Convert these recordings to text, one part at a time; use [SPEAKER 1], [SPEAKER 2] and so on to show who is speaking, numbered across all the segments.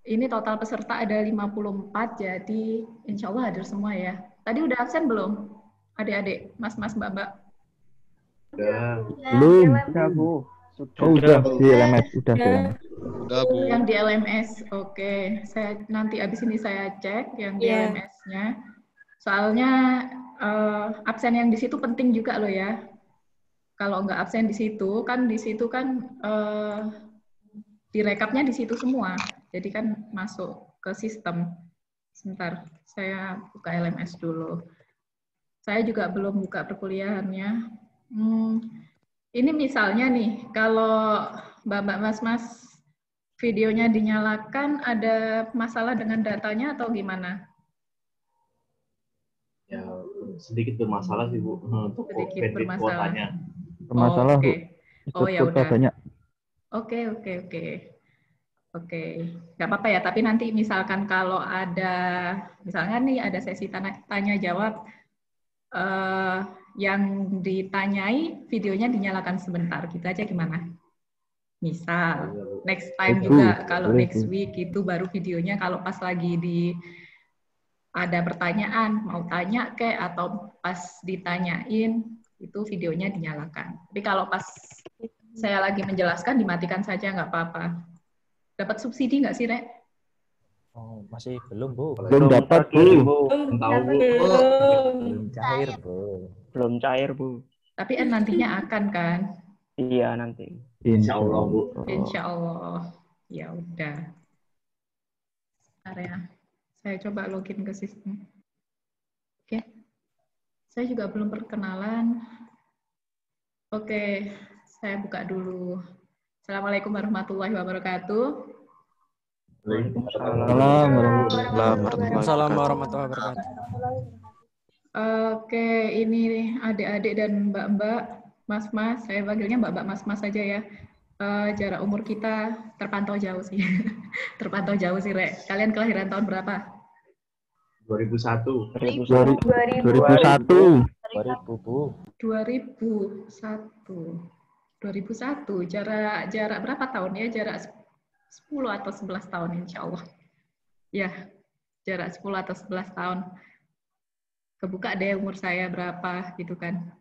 [SPEAKER 1] Ini total peserta ada 54, jadi insya Allah hadir semua ya. Tadi udah absen belum? Adik-adik, mas-mas, mbak-mbak?
[SPEAKER 2] Udah.
[SPEAKER 3] Belum.
[SPEAKER 4] Udah, Bu.
[SPEAKER 3] Oh, udah di LMS, udah di LMS.
[SPEAKER 5] Udah, Bu.
[SPEAKER 1] Yang di LMS, oke. Saya nanti abis ini saya cek yang di LMS-nya. Soalnya absen yang di situ penting juga loh ya. Kalau nggak absen di situ kan direkapnya di situ semua. Jadi kan masuk ke sistem. Sebentar, saya buka LMS dulu. Saya juga belum buka perkuliahannya. Ini misalnya nih, kalau Mbak-mbak, Mas-mas videonya dinyalakan, ada masalah dengan datanya atau gimana?
[SPEAKER 2] Ya, sedikit bermasalah sih, Bu. Untuk
[SPEAKER 1] Sedikit bermasalah.
[SPEAKER 2] kuotanya.
[SPEAKER 3] Bermasalah, Bu.
[SPEAKER 1] Oh, ya udah.
[SPEAKER 3] Banyak.
[SPEAKER 1] Oke. Nggak apa-apa ya, tapi nanti misalkan kalau ada, misalnya nih ada sesi tanya jawab, yang ditanyai videonya dinyalakan sebentar, gitu aja gimana? Misal, next time juga, kalau next week itu baru videonya, kalau pas lagi ada pertanyaan, mau tanya kayak atau pas ditanyain, itu videonya dinyalakan. Tapi kalau pas saya lagi menjelaskan, dimatikan saja, nggak apa-apa. Dapat subsidi nggak sih, Rek?
[SPEAKER 6] Oh, masih belum, Bu.
[SPEAKER 3] Belum dapat, Bu.
[SPEAKER 2] Belum tahu, Bu.
[SPEAKER 6] Belum cair, Bu.
[SPEAKER 4] Belum cair, Bu.
[SPEAKER 1] Tapi nantinya akan kan?
[SPEAKER 4] Iya, nanti.
[SPEAKER 2] Insya Allah, Bu.
[SPEAKER 1] Insya Allah. Ya udah. Area. Saya coba login ke sistem. Oke. Saya juga belum perkenalan. Oke, saya buka dulu. Assalamualaikum warahmatullahi wabarakatuh.
[SPEAKER 5] Waalaikumsalam warahmatullahi wabarakatuh.
[SPEAKER 1] Oke, ini adik-adik dan mbak-mbak, mas-mas, saya panggilnya mbak-mbak, mas-mas saja ya. Jarak umur kita terpantau jauh sih. Terpantau jauh sih, Rek. Kalian kelahiran tahun berapa?
[SPEAKER 2] 2001.
[SPEAKER 3] 2001.
[SPEAKER 6] 2000, Bu.
[SPEAKER 1] 2001. Jarak berapa tahun ya? Jarak 10 atau 11 tahun insya Allah. Ya, jarak 10 atau 11 tahun. Kebuka deh umur saya berapa gitu kan.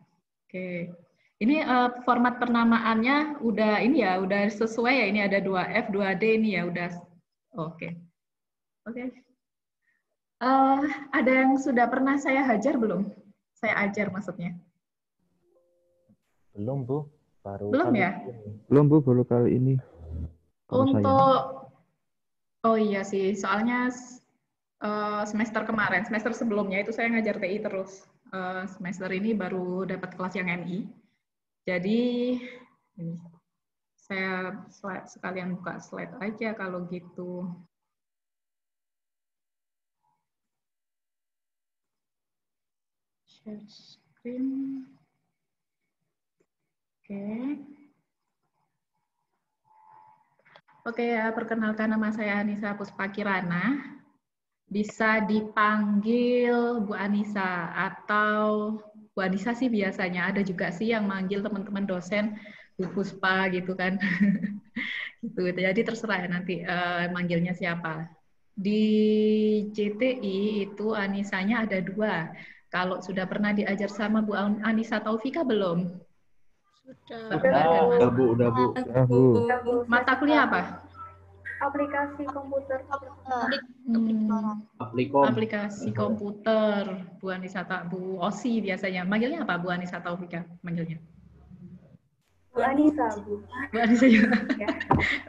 [SPEAKER 1] Oke. Ini format penamaannya udah udah sesuai ya. Ini ada 2F, 2D ini ya udah. Oke. Ada yang sudah pernah saya hajar belum? Saya ajar maksudnya.
[SPEAKER 6] Belum, Bu.
[SPEAKER 1] Belum ya?
[SPEAKER 3] Belum, Bu, baru kali ini.
[SPEAKER 1] Oh iya sih, soalnya semester kemarin, semester sebelumnya itu saya ngajar TI terus. Semester ini baru dapat kelas yang MI. Jadi ini saya sekalian buka slide aja kalau gitu. Share screen. Oke ya, perkenalkan nama saya Anissa Puspakirana. Bisa dipanggil Bu Anissa atau Bu Anissa sih biasanya. Ada juga sih yang manggil teman-teman dosen Bu Puspa gitu kan. Gitu. Jadi terserah ya nanti manggilnya siapa. Di JTI itu Anissanya ada 2. Kalau sudah pernah diajar sama Bu Anissa Taufika belum?
[SPEAKER 2] Udah, Bu.
[SPEAKER 1] Mata kuliah apa?
[SPEAKER 7] Aplikasi komputer.
[SPEAKER 1] Aplikasi komputer. Bu Anissa, Bu Osi biasanya. Manggilnya apa Bu Anissa Taufika? Manggilnya?
[SPEAKER 7] Bu Anissa, Bu.
[SPEAKER 1] Bu Anissa juga.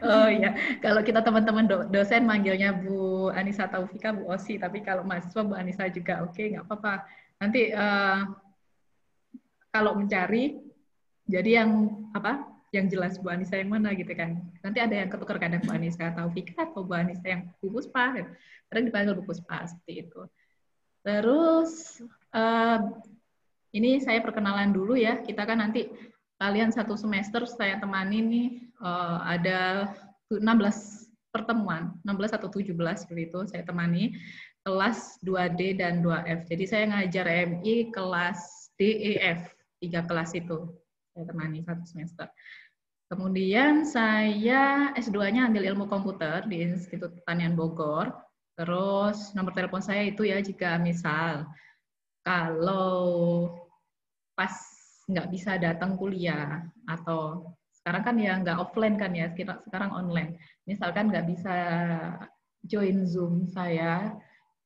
[SPEAKER 1] Oh iya, kalau kita teman-teman dosen manggilnya Bu Anissa Taufika, Bu Osi. Tapi kalau mahasiswa Bu Anissa juga oke, nggak apa-apa. Nanti kalau mencari, jadi yang jelas Bu Anissa yang mana gitu kan. Nanti ada yang ketukar kadang Bu Anissa Taufika atau Bu Anissa yang Bu Puspa. Kadang dipanggil Bu Puspa seperti itu. Terus ini saya perkenalan dulu ya. Kita kan nanti kalian satu semester saya temani nih ada 16 pertemuan, 16 atau 17 seperti itu saya temani kelas 2D dan 2F. Jadi saya ngajar MI kelas D, E, F, 3 kelas itu. Saya temani satu semester. Kemudian saya S2-nya ambil ilmu komputer di Institut Pertanian Bogor. Terus nomor telepon saya itu ya jika misal kalau pas nggak bisa datang kuliah atau sekarang kan ya nggak offline kan ya, sekarang online. Misalkan nggak bisa join Zoom saya,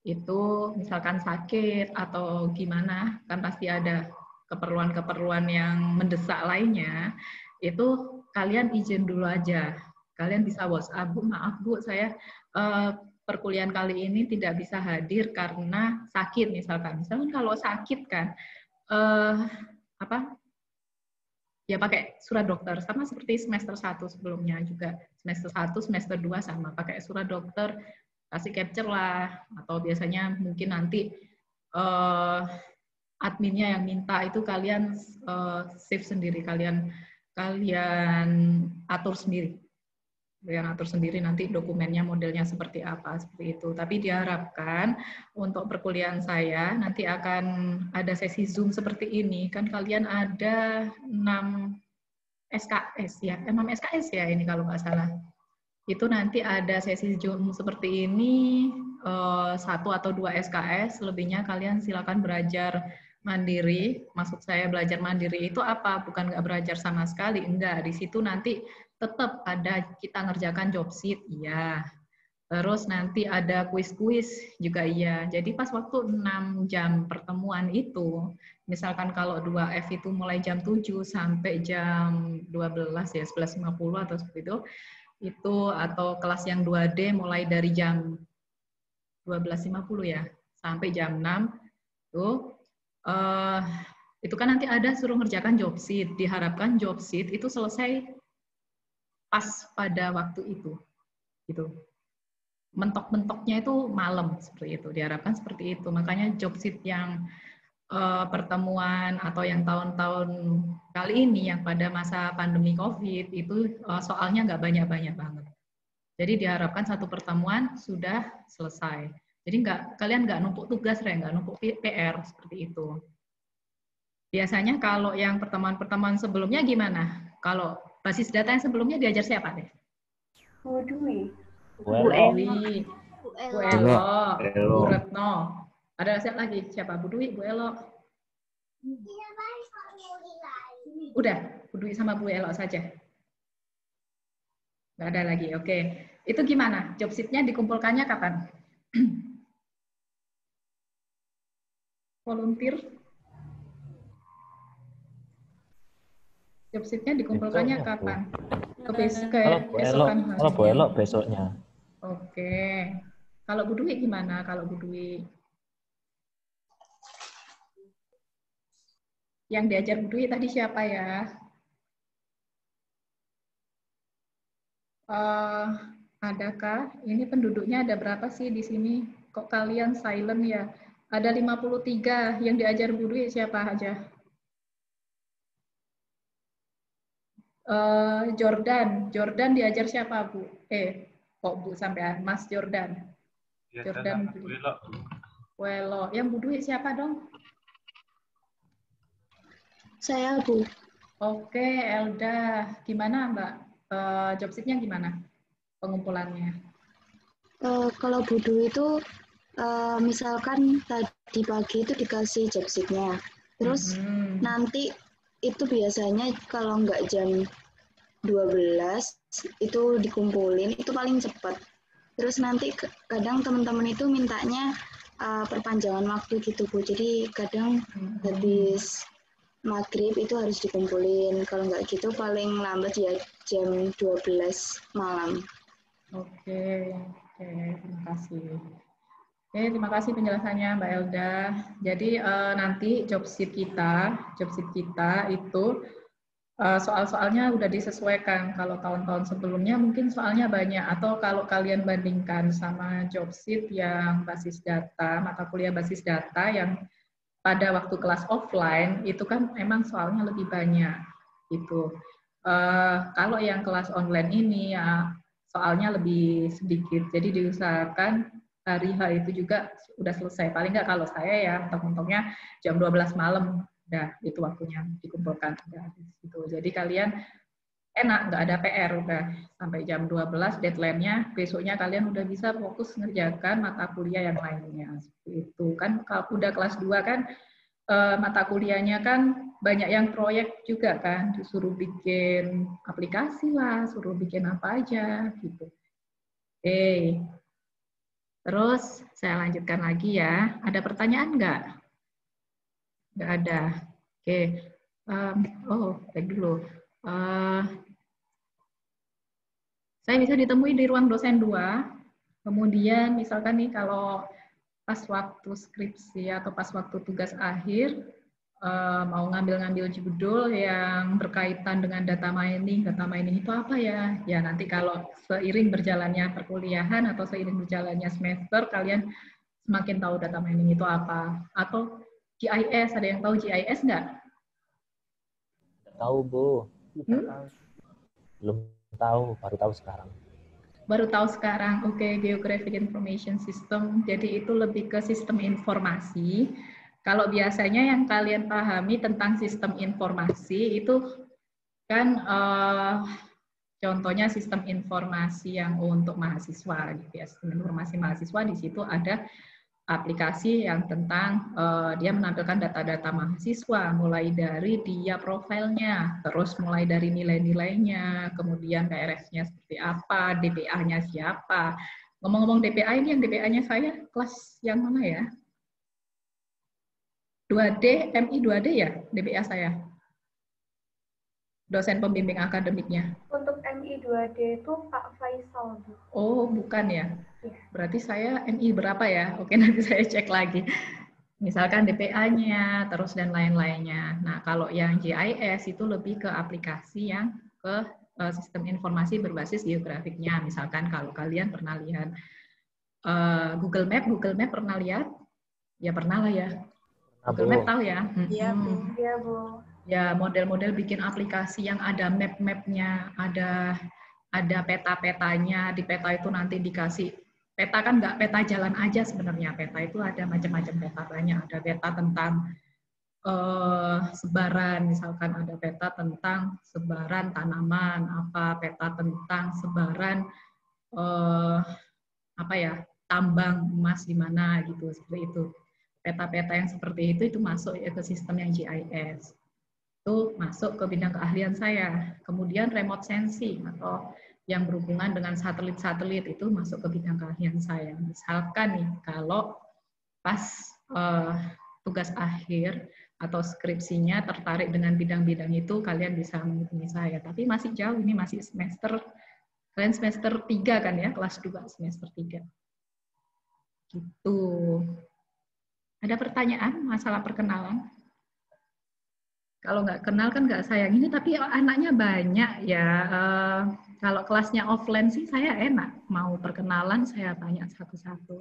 [SPEAKER 1] itu misalkan sakit atau gimana, kan pasti ada keperluan-keperluan yang mendesak lainnya, itu kalian izin dulu aja. Kalian bisa WhatsApp, Bu, maaf Bu, saya perkuliahan kali ini tidak bisa hadir karena sakit misalkan. Misalkan kalau sakit kan, ya pakai surat dokter, sama seperti semester 1 sebelumnya juga. Semester 1, semester 2 sama, pakai surat dokter, kasih capture lah, atau biasanya mungkin nanti adminnya yang minta itu kalian save sendiri, kalian atur sendiri. Yang atur sendiri nanti dokumennya modelnya seperti apa, seperti itu. Tapi diharapkan untuk perkuliahan saya nanti akan ada sesi Zoom seperti ini. Kan kalian ada 6 SKS ya, 6 SKS ya ini kalau nggak salah. Itu nanti ada sesi Zoom seperti ini, 1 atau 2 SKS, selebihnya kalian silakan belajar mandiri. Maksud saya belajar mandiri itu apa? Bukan nggak belajar sama sekali, enggak. Di situ nanti tetap ada kita ngerjakan job sheet, iya. Terus nanti ada kuis-kuis juga iya. Jadi pas waktu 6 jam pertemuan itu, misalkan kalau 2F itu mulai jam 7 sampai jam 12 ya, 11.50 atau seperti itu atau kelas yang 2D mulai dari jam 12.50 ya, sampai jam 6 tuh, itu kan nanti ada suruh ngerjakan job sheet. Diharapkan job sheet itu selesai pas pada waktu itu, gitu. Mentok-mentoknya itu malam seperti itu. Diharapkan seperti itu. Makanya job sheet yang pertemuan atau yang tahun-tahun kali ini yang pada masa pandemi COVID itu soalnya nggak banyak-banyak banget. Jadi diharapkan satu pertemuan sudah selesai. Jadi kalian nggak numpuk tugas, nggak numpuk PR seperti itu. Biasanya kalau yang pertemuan-pertemuan sebelumnya gimana? Kalau basis data yang sebelumnya diajar siapa deh?
[SPEAKER 7] Bu Dwi.
[SPEAKER 1] Bu Dwi, Bu Elo, Bu Retno. Ada siapa lagi? Siapa? Bu Dwi, Bu Elo. Udah, Bu Dwi sama Bu Elo saja. Nggak ada lagi, oke. Itu gimana? Job sheet-nya dikumpulkannya kapan? Volunteer? Job sheet-nya dikumpulkannya kapan? Keesokan
[SPEAKER 6] Kalau Bu Elo besoknya.
[SPEAKER 1] Oke. Kalau Bu Dwi gimana? Kalau Bu Dwi? Yang diajar Bu Dwi tadi siapa ya? Adakah? Ini penduduknya ada berapa sih di sini? Kok kalian silent ya? Ada 53. Yang diajar Bu Dwi siapa aja? Jordan diajar siapa Bu? Kok Bu sampai Mas Jordan? Jordan Bu Elo. Yang Bu Dwi siapa dong?
[SPEAKER 8] Saya Bu.
[SPEAKER 1] Oke, Elda. Gimana Mbak? Job sheet-nya gimana? Pengumpulannya?
[SPEAKER 8] Kalau Bu Dwi itu misalkan tadi pagi itu dikasih job sheet-nya. Terus nanti itu biasanya kalau nggak jam 12 itu dikumpulin, itu paling cepat. Terus nanti kadang teman-teman itu mintanya perpanjangan waktu gitu Bu. Jadi kadang habis maghrib itu harus dikumpulin. Kalau nggak gitu paling lambat ya jam 12 malam.
[SPEAKER 1] Oke, terima kasih. Terima kasih penjelasannya Mbak Elda. Jadi nanti job sheet kita itu soal-soalnya udah disesuaikan. Kalau tahun-tahun sebelumnya mungkin soalnya banyak, atau kalau kalian bandingkan sama job sheet yang basis data, mata kuliah basis data yang pada waktu kelas offline itu kan memang soalnya lebih banyak gitu. Kalau yang kelas online ini ya soalnya lebih sedikit. Jadi diusahakan hari H itu juga udah selesai. Paling nggak kalau saya ya, mentok-mentoknya jam 12 malam, udah itu waktunya dikumpulkan. Udah, gitu. Jadi kalian enak, nggak ada PR, udah sampai jam 12 deadline-nya, besoknya kalian udah bisa fokus ngerjakan mata kuliah yang lainnya. Seperti itu kan, kalau udah kelas 2 kan mata kuliahnya kan banyak yang proyek juga kan, disuruh bikin aplikasi lah, suruh bikin apa aja gitu. Oke, terus saya lanjutkan lagi ya. Ada pertanyaan nggak? Nggak ada. Oke, baik dulu. Saya bisa ditemui di ruang dosen 2. Kemudian misalkan nih kalau pas waktu skripsi atau pas waktu tugas akhir, mau ngambil-ngambil judul yang berkaitan dengan data mining itu apa ya? Ya nanti kalau seiring berjalannya perkuliahan atau seiring berjalannya semester, kalian semakin tahu data mining itu apa. Atau GIS, ada yang tahu GIS nggak?
[SPEAKER 6] Tahu, Bu. Belum tahu, baru tahu sekarang.
[SPEAKER 1] Baru tahu sekarang, oke, Geographic Information System. Jadi itu lebih ke sistem informasi. Kalau biasanya yang kalian pahami tentang sistem informasi itu kan contohnya sistem informasi yang untuk mahasiswa, gitu ya. Sistem informasi mahasiswa di situ ada aplikasi yang tentang dia menampilkan data-data mahasiswa, mulai dari dia profilnya, terus mulai dari nilai-nilainya, kemudian KRS-nya seperti apa, DPA-nya siapa. Ngomong-ngomong DPA ini, yang DPA-nya saya kelas yang mana ya? 2D, MI 2D ya, DPA saya. Dosen pembimbing akademiknya.
[SPEAKER 7] Untuk MI 2D itu Pak Faisal, Bu.
[SPEAKER 1] Oh, bukan ya?
[SPEAKER 7] Ya.
[SPEAKER 1] Berarti saya MI berapa ya? Oke, nanti saya cek lagi. Misalkan DPA-nya, terus dan lain-lainnya. Nah, kalau yang GIS itu lebih ke aplikasi yang ke sistem informasi berbasis geografiknya. Misalkan kalau kalian pernah lihat Google Map pernah lihat? Ya pernah lah ya. Google Map tahu ya?
[SPEAKER 7] Iya, Bu. Iya, Bu.
[SPEAKER 1] Ya, model-model bikin aplikasi yang ada map-mapnya, ada peta-petanya. Di peta itu nanti dikasih, peta kan nggak peta jalan aja sebenarnya. Peta itu ada macam-macam peta, banyak. Ada peta tentang sebaran, misalkan ada peta tentang sebaran tanaman, peta tentang sebaran tambang emas di mana gitu, seperti itu. Peta-peta yang seperti itu masuk ke sistem yang GIS. Itu masuk ke bidang keahlian saya. Kemudian remote sensing atau yang berhubungan dengan satelit-satelit itu masuk ke bidang keahlian saya. Misalkan nih, kalau pas tugas akhir atau skripsinya tertarik dengan bidang-bidang itu, kalian bisa menghubungi saya. Tapi masih jauh, ini masih semester, kalian semester 3 kan ya, kelas 2 semester 3. Gitu. Ada pertanyaan masalah perkenalan? Kalau nggak kenal kan nggak sayang ini, tapi anaknya banyak ya. Kalau kelasnya offline sih saya enak, mau perkenalan saya tanya satu-satu.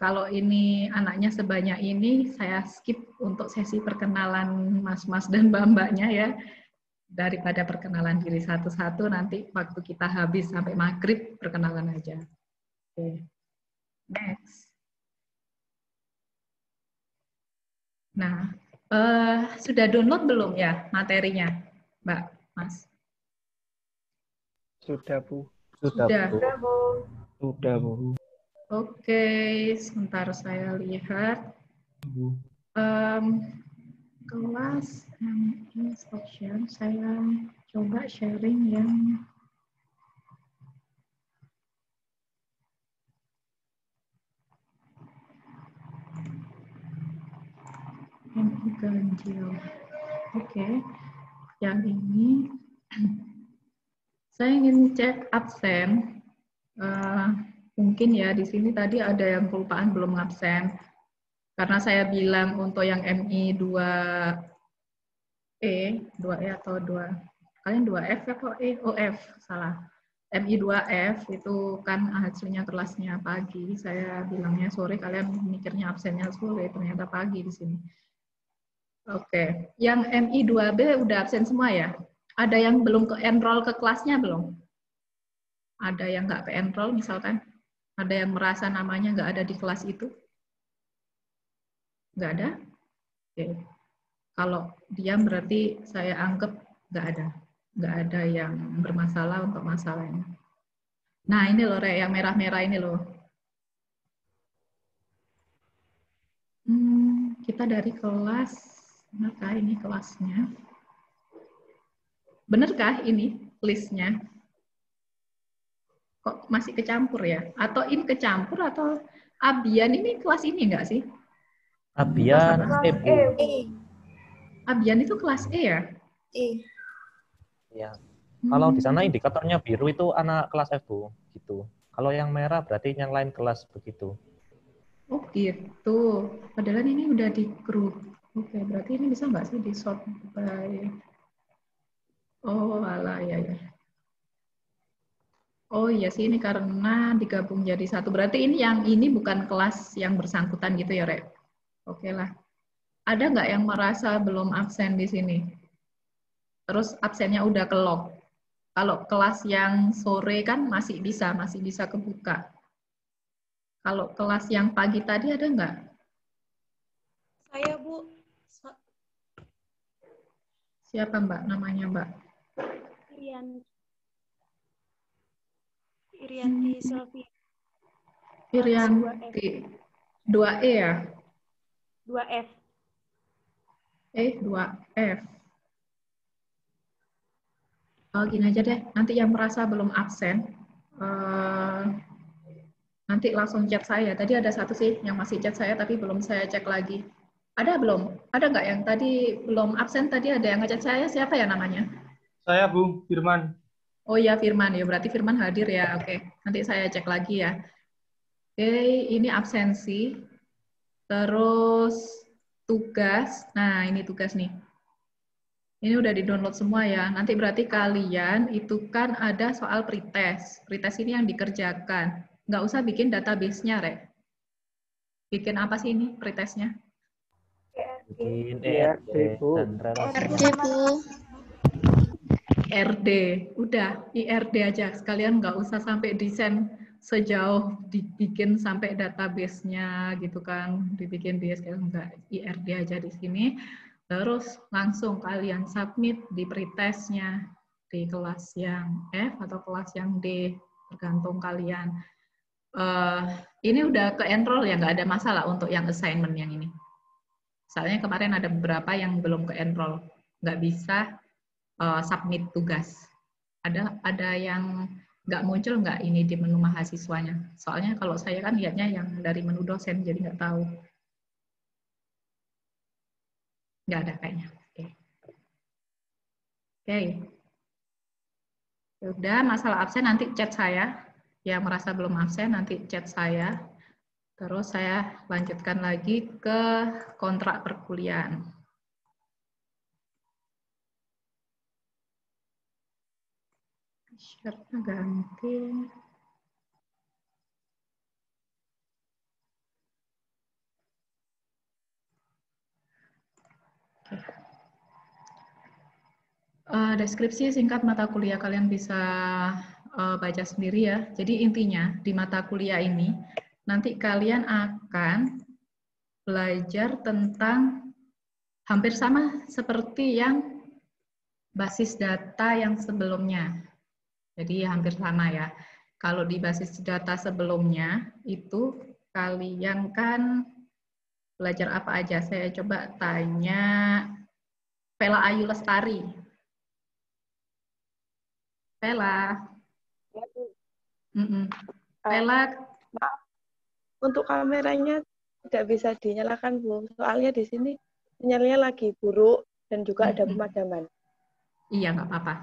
[SPEAKER 1] Kalau ini anaknya sebanyak ini, saya skip untuk sesi perkenalan mas-mas dan mbak-mbaknya ya. Daripada perkenalan diri satu-satu, nanti waktu kita habis sampai maghrib, perkenalan aja. Oke. Next. Nah, sudah download belum ya materinya, Mbak, Mas?
[SPEAKER 4] Sudah, Bu.
[SPEAKER 1] Sudah,
[SPEAKER 7] Bu.
[SPEAKER 4] Sudah, Bu.
[SPEAKER 1] Oke, sebentar saya lihat. Kelas instruction, saya coba sharing yang ganjil. Oke, yang ini saya ingin cek absen. Mungkin ya di sini tadi ada yang kelupaan belum absen. Karena saya bilang untuk yang MI 2E atau 2, kalian 2F atau E? Oh, F, salah. MI 2F itu kan hasilnya kelasnya pagi. Saya bilangnya sore, kalian mikirnya absennya sore, ternyata pagi di sini. Oke, yang MI 2B udah absen semua ya? Ada yang belum ke-enroll ke kelasnya belum? Ada yang nggak ke-enroll misalkan? Ada yang merasa namanya nggak ada di kelas itu? Nggak ada? Oke. Kalau diam berarti saya anggap nggak ada. Nggak ada yang bermasalah untuk masalahnya. Nah, ini loh, Rek, yang merah-merah ini loh. Kita dari kelas, benarkah ini kelasnya? Benarkah ini listnya? Kok masih kecampur ya? Atau ini kecampur atau Abian ini kelas ini enggak sih?
[SPEAKER 6] Abian
[SPEAKER 1] Abian itu kelas E ya?
[SPEAKER 6] Ya. Kalau di sana indikatornya biru itu anak kelas F, Bu, gitu. Kalau yang merah berarti yang lain kelas begitu.
[SPEAKER 1] Oh gitu. Padahal ini udah di grup. Oke, berarti ini bisa nggak sih di sort by? Oh alah ya. Oh iya sih, ini karena digabung jadi satu. Berarti ini yang ini bukan kelas yang bersangkutan gitu ya, Rek? Oke lah. Ada nggak yang merasa belum absen di sini? Terus absennya udah ke-lock. Kalau kelas yang sore kan masih bisa kebuka. Kalau kelas yang pagi tadi ada nggak?
[SPEAKER 9] Saya, Bu.
[SPEAKER 1] Siapa Mbak? Namanya Mbak?
[SPEAKER 9] Irianti Sylvia.
[SPEAKER 1] Irianti. 2E ya?
[SPEAKER 9] 2F.
[SPEAKER 1] 2F. Oh, gini aja deh, nanti yang merasa belum absen, nanti langsung chat saya. Tadi ada satu sih yang masih chat saya, tapi belum saya cek lagi. Ada belum? Ada nggak yang tadi belum absen? Tadi ada yang ngechat saya, siapa ya namanya?
[SPEAKER 10] Saya, Bu, Firman.
[SPEAKER 1] Oh iya, Firman. Ya, berarti Firman hadir ya. Oke, nanti saya cek lagi ya. Oke, ini absensi. Terus tugas. Nah, ini tugas nih. Ini udah di-download semua ya. Nanti berarti kalian itu kan ada soal pretest. Pretest ini yang dikerjakan. Nggak usah bikin database-nya, Rek. Bikin apa sih ini pretestnya?
[SPEAKER 6] Bikin ERD dan relasi.
[SPEAKER 1] RD. Udah, IRD aja. Sekalian nggak usah sampai desain sejauh dibikin sampai database-nya gitu kan. Dibikin di SQL, enggak. IRD aja di sini. Terus langsung kalian submit di pretestnya di kelas yang F atau kelas yang D, tergantung kalian. Ini udah ke-enroll ya, nggak ada masalah untuk yang assignment yang ini. Soalnya kemarin ada beberapa yang belum ke-enroll, nggak bisa submit tugas. Ada yang nggak muncul nggak ini di menu mahasiswanya. Soalnya kalau saya kan lihatnya yang dari menu dosen, jadi nggak tahu. Nggak ada kayaknya. Oke. Udah, masalah absen nanti chat saya. Yang merasa belum absen nanti chat saya. Terus saya lanjutkan lagi ke kontrak perkuliahan. Share-nya ganti. Deskripsi singkat mata kuliah kalian bisa baca sendiri ya. Jadi intinya di mata kuliah ini nanti kalian akan belajar tentang hampir sama seperti yang basis data yang sebelumnya. Jadi hampir sama ya. Kalau di basis data sebelumnya itu kalian kan belajar apa aja? Saya coba tanya Vela Ayu Lestari. Vela. Vela.
[SPEAKER 11] Maaf, untuk kameranya tidak bisa dinyalakan, Bu. Soalnya di sini sinyalnya lagi buruk dan juga ada pemadaman.
[SPEAKER 1] Iya, nggak apa-apa.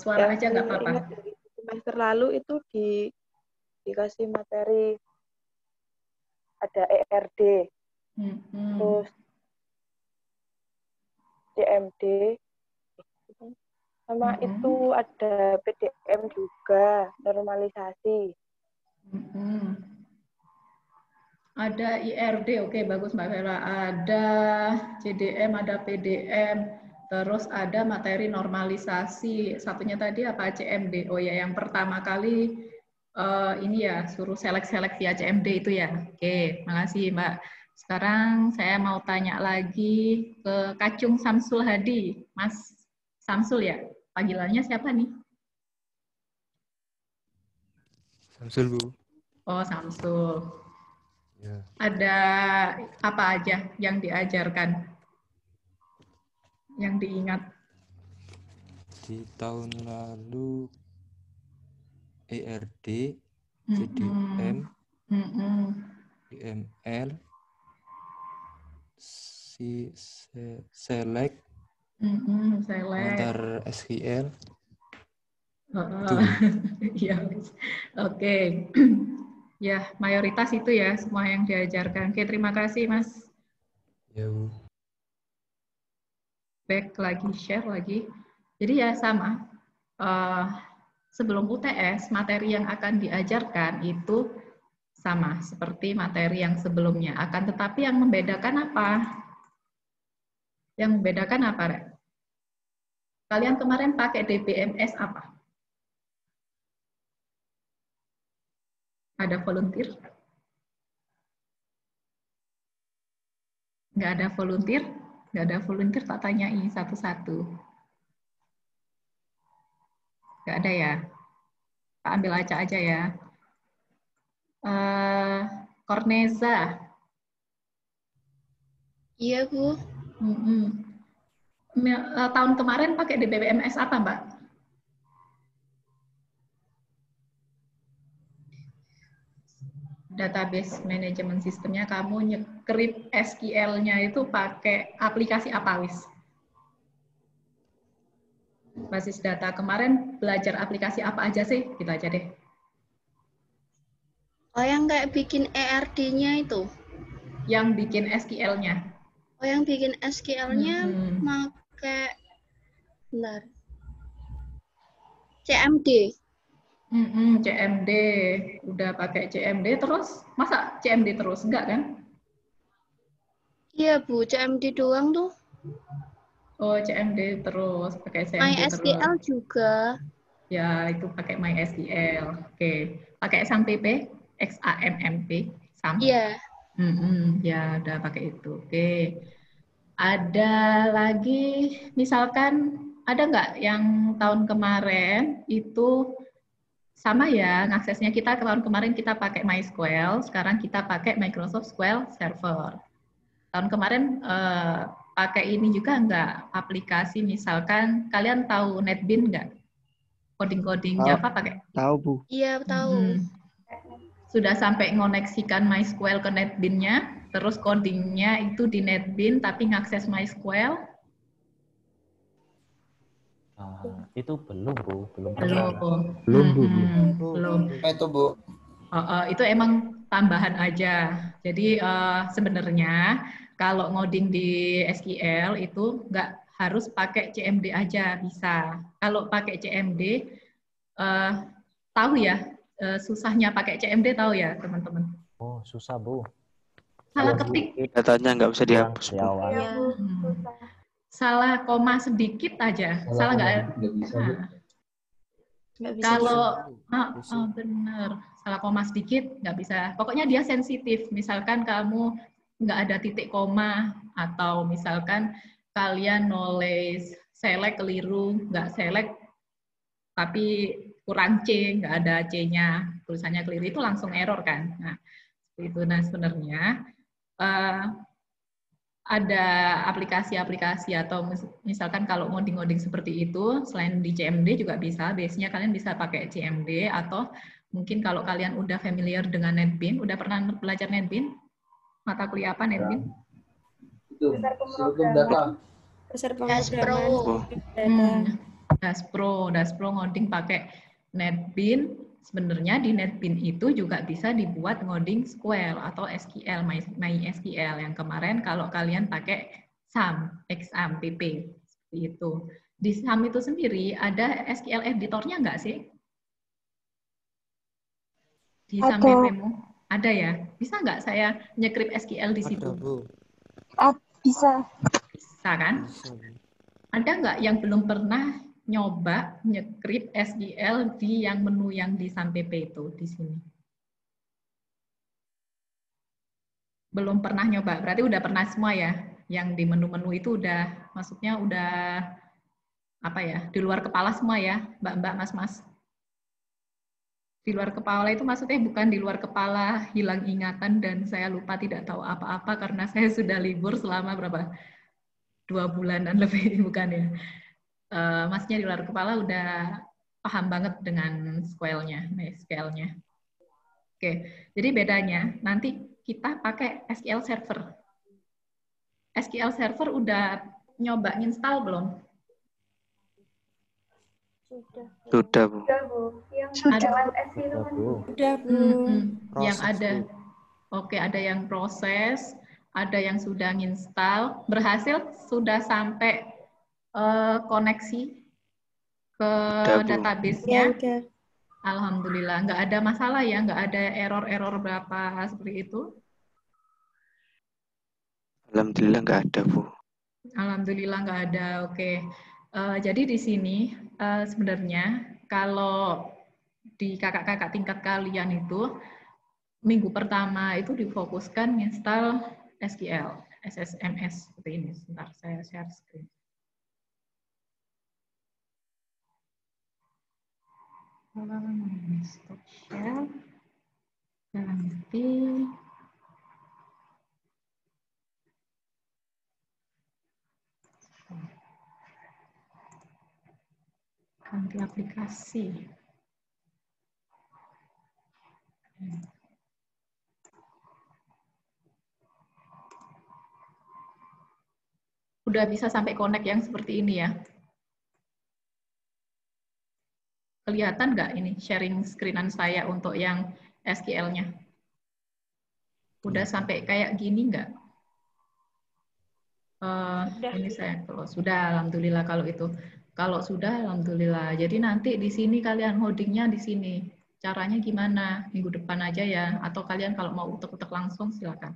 [SPEAKER 1] Suara aja nggak apa-apa.
[SPEAKER 11] Semester lalu itu dikasih materi ada ERD, terus CMD, sama itu ada PDM juga, normalisasi.
[SPEAKER 1] Ada IRD, oke bagus Mbak Vera. Ada CDM, ada PDM, terus ada materi normalisasi. Satunya tadi apa? CMD. Oh ya, yang pertama kali ini ya suruh selek-selek via CMD itu ya. Oke, makasih Mbak. Sekarang saya mau tanya lagi ke Kacung Samsul Hadi, Mas Samsul ya? Panggilannya siapa nih?
[SPEAKER 5] Samsul, Bu.
[SPEAKER 1] Oh, Samsul.
[SPEAKER 5] Ya.
[SPEAKER 1] Ada apa aja yang diajarkan? Yang diingat?
[SPEAKER 5] Di tahun lalu ERD, CDM, IML, select, pengantar SQL.
[SPEAKER 1] Iya, oke. Ya, mayoritas itu ya semua yang diajarkan. Oke, terima kasih, Mas.
[SPEAKER 5] Ya, Bu.
[SPEAKER 1] Back lagi, share lagi. Jadi ya sama. Sebelum UTS, materi yang akan diajarkan itu sama seperti materi yang sebelumnya. Akan tetapi yang membedakan apa? Yang membedakan apa, Rek? Kalian kemarin pakai DBMS apa? Ada volunteer? Nggak ada volunteer? Nggak ada volunteer, tak tanyain satu-satu. Nggak ada ya? Pak ambil acak aja ya. Korneza.
[SPEAKER 8] Iya, Bu.
[SPEAKER 1] Tahun kemarin pakai DBMS apa, Mbak? Database management sistemnya kamu nyekrip SQL-nya itu pakai aplikasi apa, Wis? Basis data kemarin belajar aplikasi apa aja sih? Gitu aja deh.
[SPEAKER 8] Oh, yang kayak bikin ERD-nya itu?
[SPEAKER 1] Yang bikin SQL-nya.
[SPEAKER 8] Oh, yang bikin SQL-nya pakai benar. CMD.
[SPEAKER 1] CMD. Udah pakai CMD terus? Masa CMD terus? Enggak kan?
[SPEAKER 8] Iya, Bu. CMD doang tuh.
[SPEAKER 1] Oh, CMD terus. Pakai CMD
[SPEAKER 8] MySQL
[SPEAKER 1] terus.
[SPEAKER 8] juga.
[SPEAKER 1] Ya, itu pakai MySQL. Oke. Pakai XAMPP? XAMMP? SAM?
[SPEAKER 8] Iya.
[SPEAKER 1] Ya, udah pakai itu. Oke. Ada lagi, misalkan ada nggak yang tahun kemarin itu sama ya, aksesnya kita tahun kemarin kita pakai MySQL, sekarang kita pakai Microsoft SQL Server. Tahun kemarin pakai ini juga nggak, aplikasi misalkan, kalian tahu NetBeans nggak? Coding-coding Java pakai?
[SPEAKER 3] Tahu, Bu.
[SPEAKER 8] Iya, tahu.
[SPEAKER 1] Sudah sampai ngoneksikan MySQL ke NetBeans-nya, terus codingnya itu di NetBeans, tapi ngakses MySQL?
[SPEAKER 6] Itu belum, Bu. Belum.
[SPEAKER 12] Itu, Bu.
[SPEAKER 1] Itu emang tambahan aja. Jadi sebenarnya kalau ngoding di SQL itu nggak harus pakai CMD aja, bisa. Kalau pakai CMD, tahu ya, susahnya pakai CMD tahu ya, teman-teman?
[SPEAKER 6] Oh, susah, Bu.
[SPEAKER 1] Salah ketik.
[SPEAKER 5] Datanya nggak bisa dihapus, Bu.
[SPEAKER 1] Salah koma sedikit aja. Salah nggak? Kalau benar, salah koma sedikit nggak bisa. Pokoknya dia sensitif. Misalkan kamu nggak ada titik koma, atau misalkan kalian nulis select keliru, nggak select tapi kurang C, nggak ada C-nya, tulisannya keliru, itu langsung error kan. Nah, itu. Nah, sebenarnya ada aplikasi-aplikasi atau misalkan kalau ngoding-ngoding seperti itu, selain di CMD juga bisa, base-nya kalian bisa pakai CMD, atau mungkin kalau kalian udah familiar dengan NetBeans, udah pernah belajar NetBeans? Mata kuliah apa NetBeans?
[SPEAKER 12] Itu, Silkum Data.
[SPEAKER 1] Daspro ngoding pakai NetBeans. Sebenarnya di NetBeans itu juga bisa dibuat ngoding SQL atau SQL, MySQL yang kemarin kalau kalian pakai SAM, XAMPP, seperti itu. Di SAM itu sendiri ada SQL editornya nggak sih? Di SAM PP-mu? Ada ya? Bisa nggak saya nyekrip SQL di situ?
[SPEAKER 7] Bisa.
[SPEAKER 1] Bisa kan? Ada nggak yang belum pernah nyoba nyekrip SQL di yang menu yang di SAM PP itu di sini? Belum pernah nyoba, berarti udah pernah semua ya? Yang di menu-menu itu udah, maksudnya udah apa ya, di luar kepala semua ya, Mbak-mbak, Mas-mas. Di luar kepala itu maksudnya bukan di luar kepala hilang ingatan dan saya lupa tidak tahu apa-apa karena saya sudah libur selama berapa? 2 bulanan lebih, bukan ya. Maksudnya di luar kepala udah paham banget dengan SQL-nya. Oke, jadi bedanya nanti kita pakai SQL Server. SQL Server udah nyoba install belum?
[SPEAKER 5] Sudah, Bu.
[SPEAKER 9] Yang LMS itu kan. Sudah, Bu.
[SPEAKER 1] Yang ada. Oke, ada yang proses, ada yang sudah nginstal, berhasil sudah sampai koneksi ke database-nya.
[SPEAKER 9] Ya,
[SPEAKER 1] Alhamdulillah, nggak ada masalah ya, nggak ada error-error berapa seperti itu.
[SPEAKER 5] Alhamdulillah nggak ada, Bu.
[SPEAKER 1] Alhamdulillah nggak ada, oke. Jadi di sini sebenarnya kalau di kakak-kakak tingkat kalian itu minggu pertama itu difokuskan install SQL, SSMS seperti ini. Sebentar, saya share screen. Stop share. Ganti. Ganti aplikasi. Udah bisa sampai connect yang seperti ini ya. Kelihatan nggak ini sharing screen-an saya untuk yang SQL-nya? Udah sampai kayak gini nggak? Ini saya kalau sudah, alhamdulillah kalau itu. Kalau sudah, alhamdulillah. Jadi nanti di sini kalian holdingnya di sini. Caranya gimana? Minggu depan aja ya. Atau kalian kalau mau utek-utek langsung silakan.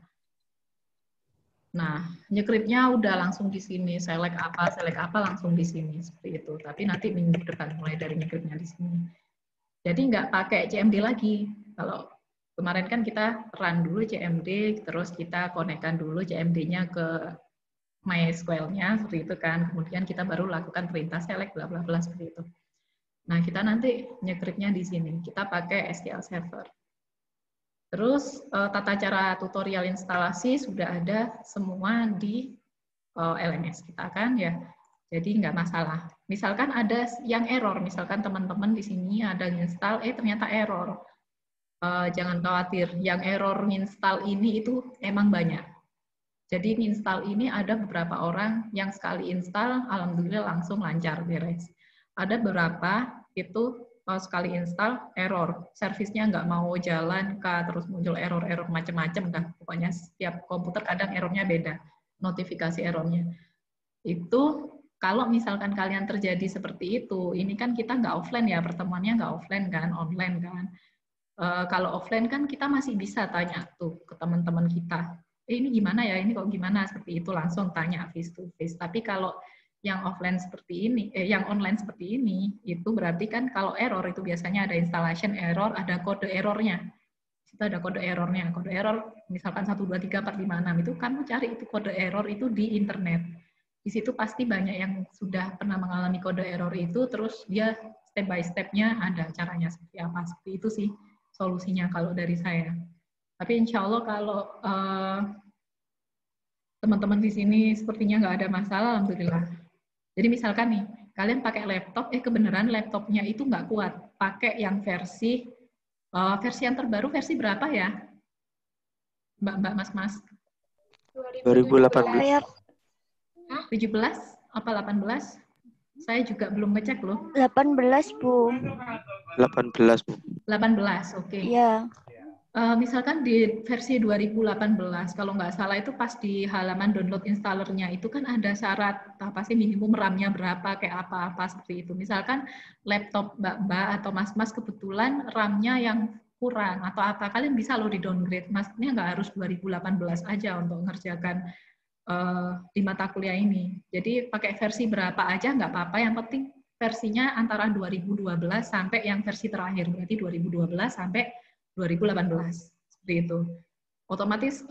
[SPEAKER 1] Nah, nyekripnya udah langsung di sini. Select apa langsung di sini seperti itu. Tapi nanti minggu depan mulai dari nyekripnya di sini. Jadi nggak pakai CMD lagi. Kalau kemarin kan kita run dulu CMD, terus kita konekkan dulu CMD-nya ke MySQL-nya seperti itu kan. Kemudian kita baru lakukan perintah select bla bla bla seperti itu. Nah, kita nanti nyekripnya di sini. Kita pakai SQL Server. Terus tata cara tutorial instalasi sudah ada semua di LMS kita kan ya. Jadi nggak masalah. Misalkan ada yang error, misalkan teman-teman di sini ada install, ternyata error. Jangan khawatir, yang error install ini itu emang banyak. Jadi install ini ada beberapa orang yang sekali install, alhamdulillah langsung lancar beres. Ada beberapa itu sekali install error, servisnya nggak mau jalan, terus muncul error-error macam-macam, pokoknya setiap komputer kadang errornya beda, notifikasi errornya. Itu kalau misalkan kalian terjadi seperti itu, ini kan kita nggak offline ya, pertemuannya nggak offline kan, online kan. Kalau offline kan kita masih bisa tanya tuh ke teman-teman kita, ini gimana ya, ini kok gimana, seperti itu langsung tanya face to face. Tapi kalau yang offline seperti ini, yang online seperti ini, itu berarti kan kalau error itu biasanya ada installation error, ada kode errornya. Itu ada kode errornya. Kode error misalkan 1, 2, 3, 4, 5, 6 itu kamu cari itu kode error itu di internet. Di situ pasti banyak yang sudah pernah mengalami kode error itu, terus dia step by step-nya ada caranya seperti apa. Seperti itu sih solusinya kalau dari saya. Tapi insya Allah kalau teman-teman di sini sepertinya nggak ada masalah, alhamdulillah. Jadi misalkan nih, kalian pakai laptop, kebenaran laptopnya itu nggak kuat. Pakai yang versi yang terbaru, versi berapa ya? Mbak, Mas?
[SPEAKER 5] 2018.
[SPEAKER 1] 17? Apa 18? Saya juga belum ngecek loh.
[SPEAKER 7] 18, Bu.
[SPEAKER 5] 18, Bu.
[SPEAKER 1] 18, oke.
[SPEAKER 7] Iya.
[SPEAKER 1] Misalkan di versi 2018, kalau nggak salah itu pas di halaman download installernya itu kan ada syarat apa sih minimum RAM-nya berapa, kayak apa-apa seperti itu. Misalkan laptop Mbak atau Mas kebetulan RAM-nya yang kurang atau apa, kalian bisa loh di-downgrade. Maksudnya nggak harus 2018 aja untuk mengerjakan di mata kuliah ini. Jadi pakai versi berapa aja nggak apa-apa, yang penting versinya antara 2012 sampai yang versi terakhir, berarti 2012 sampai 2018, seperti itu. otomatis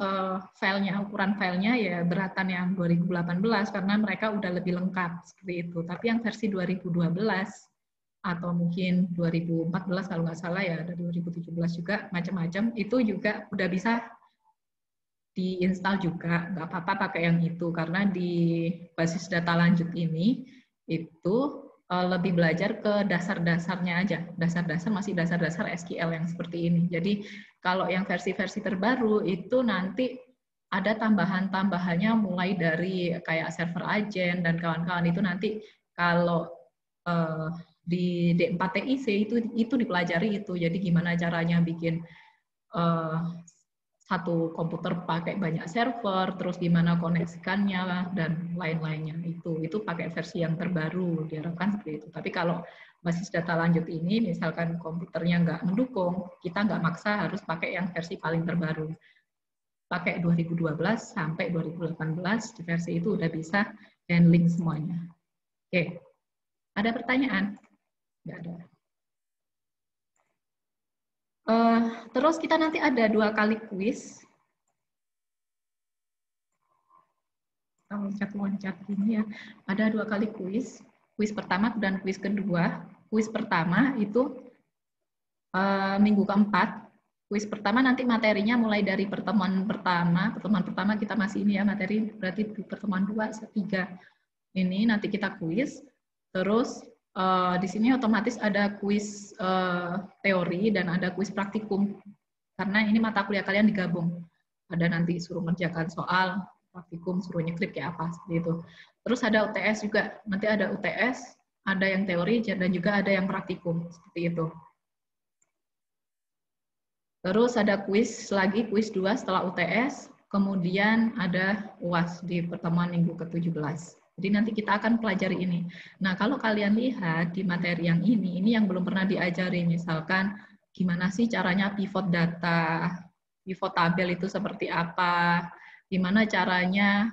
[SPEAKER 1] filenya, ukuran filenya ya beratan yang 2018 karena mereka udah lebih lengkap seperti itu. Tapi yang versi 2012 atau mungkin 2014 kalau nggak salah ya, ada 2017 juga macam-macam, itu juga udah bisa diinstal juga, nggak apa-apa pakai yang itu karena di basis data lanjut ini itu lebih belajar ke dasar-dasarnya aja, dasar-dasar masih dasar-dasar SQL yang seperti ini. Jadi kalau yang versi-versi terbaru itu nanti ada tambahan-tambahannya mulai dari kayak server agent dan kawan-kawan itu nanti kalau di D4TIC itu dipelajari itu. Jadi gimana caranya bikin satu komputer pakai banyak server, terus gimana koneksikannya dan lain-lainnya itu pakai versi yang terbaru diharapkan seperti itu. Tapi kalau basis data lanjut ini, misalkan komputernya nggak mendukung, kita nggak maksa harus pakai yang versi paling terbaru. Pakai 2012 sampai 2018 di versi itu udah bisa handling semuanya. Oke, ada pertanyaan? Nggak ada. Terus kita nanti ada 2 kali kuis. Loncat-loncat ini ya. Ada 2 kali kuis. Kuis pertama dan kuis kedua. Kuis pertama itu minggu keempat. Kuis pertama nanti materinya mulai dari pertemuan pertama. Pertemuan pertama kita masih ini ya materi, berarti di pertemuan 2, 3. Ini nanti kita kuis. Terus di sini otomatis ada kuis teori dan ada kuis praktikum. Karena ini mata kuliah kalian digabung. Ada nanti suruh mengerjakan soal, praktikum, suruh nyeklip kayak apa, seperti itu. Terus ada UTS juga. Nanti ada UTS, ada yang teori, dan juga ada yang praktikum, seperti itu. Terus ada kuis lagi, kuis 2 setelah UTS, kemudian ada UAS di pertemuan minggu ke-17. Jadi nanti kita akan pelajari ini. Nah, kalau kalian lihat di materi yang ini yang belum pernah diajari, misalkan gimana sih caranya pivot data, pivot tabel itu seperti apa, gimana caranya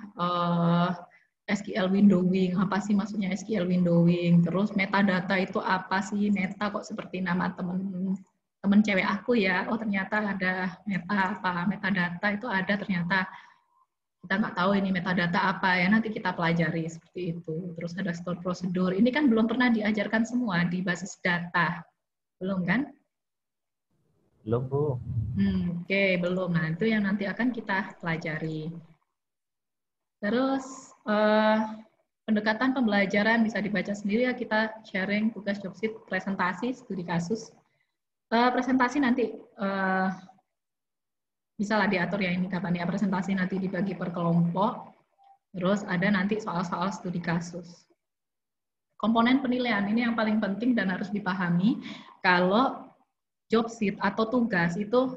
[SPEAKER 1] SQL windowing, apa sih maksudnya SQL windowing, terus metadata itu apa sih, meta kok seperti nama temen cewek aku ya, oh ternyata ada metadata itu ada ternyata. Kita nggak tahu ini metadata apa ya, nanti kita pelajari seperti itu. Terus ada store prosedur, ini kan belum pernah diajarkan semua di basis data. Belum kan?
[SPEAKER 6] Belum, Bu.
[SPEAKER 1] Oke, belum. Nah, itu yang nanti akan kita pelajari. Terus, pendekatan pembelajaran bisa dibaca sendiri ya, kita sharing tugas job sheet, presentasi, studi kasus. Presentasi nanti bisa lah diatur ya ini kapan ya presentasi nanti dibagi per kelompok, terus ada nanti soal-soal studi kasus. Komponen penilaian ini yang paling penting dan harus dipahami kalau job sheet atau tugas itu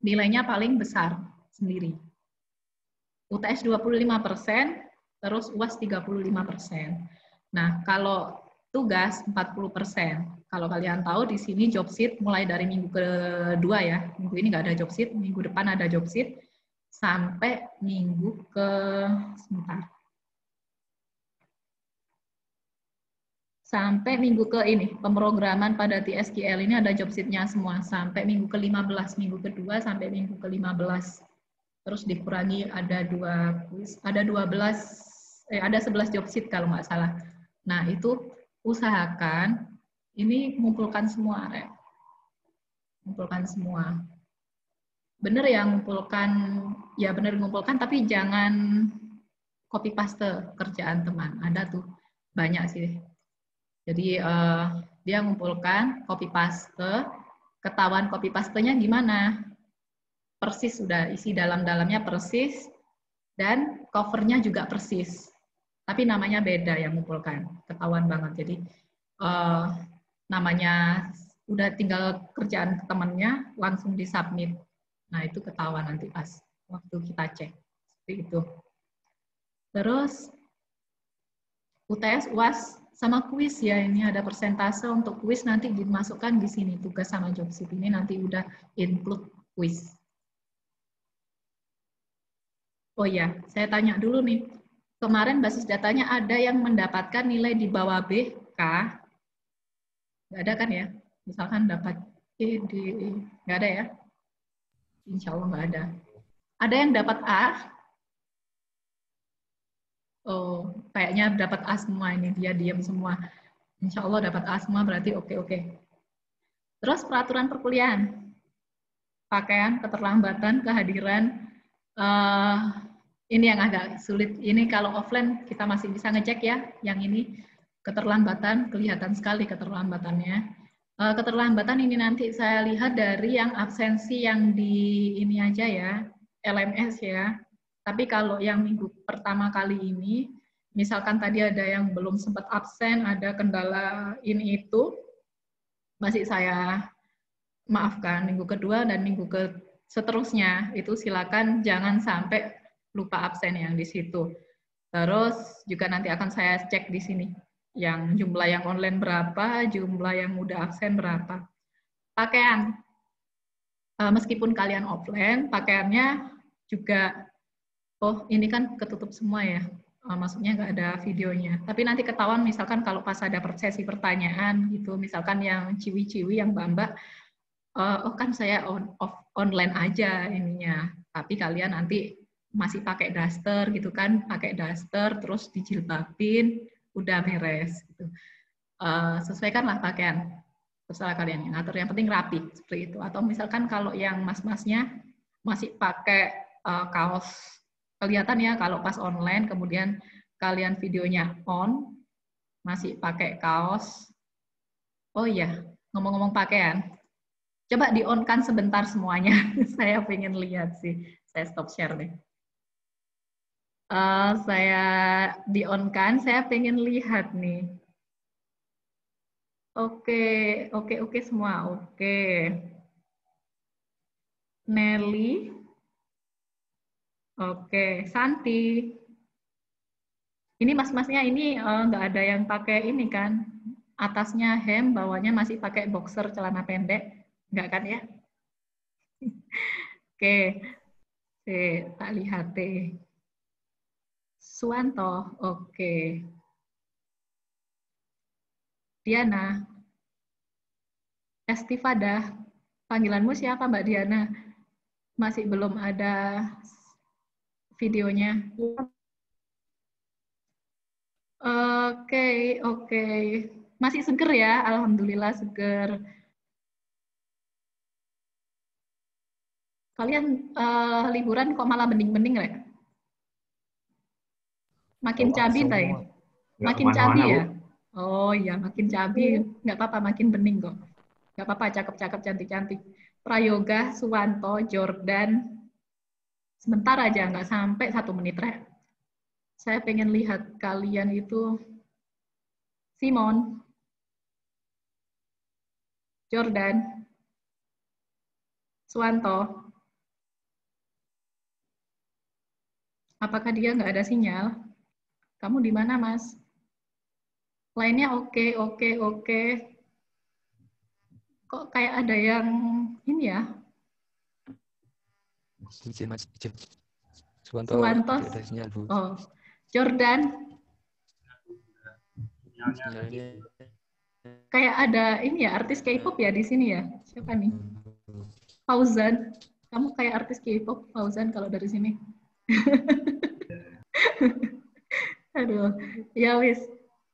[SPEAKER 1] nilainya paling besar sendiri. UTS 25%, terus UAS 35%. Nah, kalau tugas 40%. Kalau kalian tahu di sini job sheet mulai dari minggu kedua ya, minggu ini nggak ada job sheet, minggu depan ada job sheet, sampai minggu sampai minggu ke ini, pemrograman pada TSQL ini ada job sheet-nya semua, sampai minggu ke-15, minggu kedua sampai minggu ke-15. Terus dikurangi ada 2 kuis, ada 11 job sheet kalau nggak salah. Nah, itu usahakan ini mengumpulkan semua, mengumpulkan semua. Bener ya mengumpulkan, tapi jangan copy paste kerjaan teman. Ada tuh banyak sih. Jadi dia mengumpulkan copy paste, ketahuan copy pastenya gimana? Persis sudah isi dalam-dalamnya persis dan covernya juga persis. Tapi namanya beda yang mengumpulkan, ketahuan banget. Jadi namanya udah tinggal kerjaan temannya langsung disubmit. Nah, itu ketahuan nanti pas waktu kita cek. Seperti itu. Terus UTS, UAS sama kuis ya, ini ada persentase untuk kuis nanti dimasukkan di sini tugas sama job sheet ini nanti udah include kuis. Oh ya, saya tanya dulu nih. Kemarin basis datanya ada yang mendapatkan nilai di bawah BK. Nggak ada kan ya? Misalkan dapat nggak ada ya? Insya Allah nggak ada. Ada yang dapat A? Oh, kayaknya dapat A semua ini. Dia diam semua. Insya Allah dapat A semua, berarti oke. Terus peraturan perkuliahan. Pakaian, keterlambatan, kehadiran. Ini yang agak sulit. Ini kalau offline kita masih bisa ngecek ya. Yang ini keterlambatan, kelihatan sekali keterlambatannya. Keterlambatan ini nanti saya lihat dari yang absensi yang di ini aja ya, LMS ya. Tapi kalau yang minggu pertama kali ini, misalkan tadi ada yang belum sempat absen, ada kendala ini itu, masih saya maafkan. Minggu kedua dan minggu seterusnya, itu silakan jangan sampai lupa absen yang di situ. Terus juga nanti akan saya cek di sini. Yang jumlah yang online berapa, jumlah yang udah absen berapa. Pakaian. Meskipun kalian offline, pakaiannya juga, oh ini kan ketutup semua ya, maksudnya nggak ada videonya. Tapi nanti ketahuan misalkan kalau pas ada sesi pertanyaan gitu, misalkan yang ciwi-ciwi, yang mbak-mbak, oh kan saya online aja ininya. Tapi kalian nanti masih pakai daster gitu kan, pakai daster terus dijilbabin, udah beres gitu. Sesuaikanlah pakaian, terserah kalian yang ngatur, yang penting rapi seperti itu. Atau misalkan kalau yang mas-masnya masih pakai kaos, kelihatan ya kalau pas online kemudian kalian videonya on masih pakai kaos. Oh iya, ngomong-ngomong pakaian, coba di-on-kan sebentar semuanya. Saya pengen lihat sih. Saya stop share deh. Saya di-on-kan, saya pengen lihat nih. Oke semua, oke. Nelly. Oke, Santi. Ini mas-masnya ini nggak ada yang pakai ini kan? Atasnya hem, bawahnya masih pakai boxer celana pendek. Nggak kan ya? Oke, tak lihat deh. Suwanto, oke. Diana. Estifada, panggilanmu siapa Mbak Diana? Masih belum ada videonya. Oke. Masih seger ya, alhamdulillah seger. Kalian liburan kok malah bening-bening ya? Makin cabi tay? Makin cabi ya? Oh iya, makin cabi. Nggak apa-apa, makin bening kok. Nggak apa-apa, cakep-cakep, cantik-cantik. Prayoga, Suwanto, Jordan. Sebentar aja, nggak sampai 1 menit, Rek. Saya pengen lihat kalian itu. Simon. Jordan. Suwanto. Apakah dia nggak ada sinyal? Kamu di mana, Mas? Lainnya oke. Kok kayak ada yang ini ya? Suwanto. Oh, Jordan. Kayak ada ini ya, artis K-pop ya di sini ya? Siapa nih? Fauzan. Kamu kayak artis K-pop, Fauzan, kalau dari sini. Aduh, ya wis.